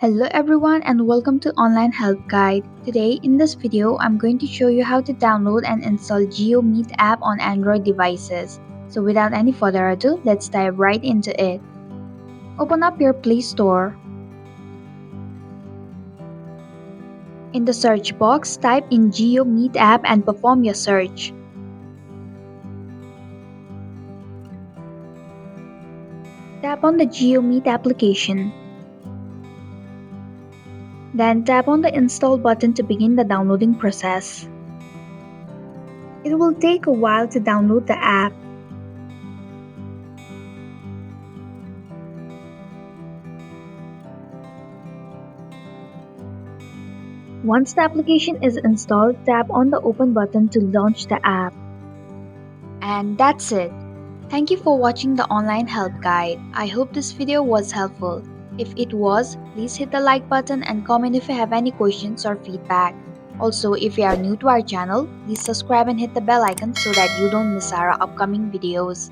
Hello everyone and welcome to Online Help Guide. Today in this video I'm going to show you how to download and install GeoMeet app on Android devices. So without any further ado, let's dive right into it. Open up your Play Store. In the search box, type in GeoMeet app and perform your search. Tap on the GeoMeet application. Then tap on the install button to begin the downloading process. It will take a while to download the app. Once the application is installed, tap on the open button to launch the app. And that's it. Thank you for watching the online help guide. I hope this video was helpful. If it was, please hit the like button and comment if you have any questions or feedback. Also, if you are new to our channel, please subscribe and hit the bell icon so that you don't miss our upcoming videos.